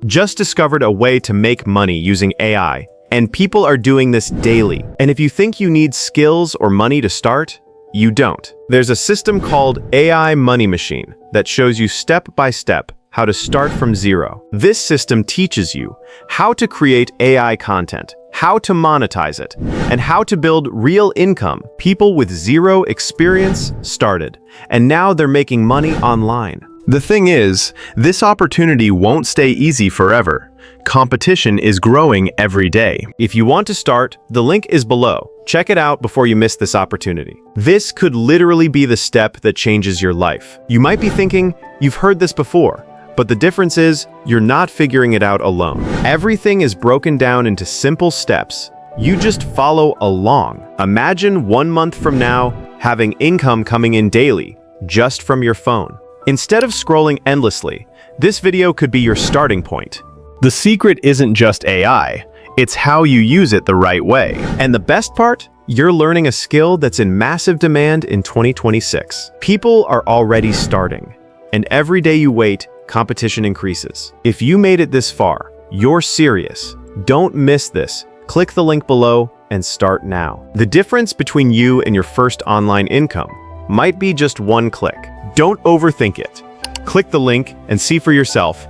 just discovered a way to make money using AI, and people are doing this daily. And if you think you need skills or money to start, you don't. There's a system called AI Money Machine that shows you step by step how to start from zero. This system teaches you how to create AI content, how to monetize it, and how to build real income. People with zero experience started, and now they're making money online. The thing is, this opportunity won't stay easy forever. Competition is growing every day. If you want to start, the link is below. Check it out before you miss this opportunity. This could literally be the step that changes your life. You might be thinking, you've heard this before, but the difference is, you're not figuring it out alone. Everything is broken down into simple steps. You just follow along. Imagine 1 month from now, having income coming in daily, just from your phone. Instead of scrolling endlessly, this video could be your starting point. The secret isn't just AI, it's how you use it the right way. And the best part? You're learning a skill that's in massive demand in 2026. People are already starting, and every day you wait, competition increases. If you made it this far, you're serious. Don't miss this. Click the link below and start now. The difference between you and your first online income might be just one click. Don't overthink it. Click the link and see for yourself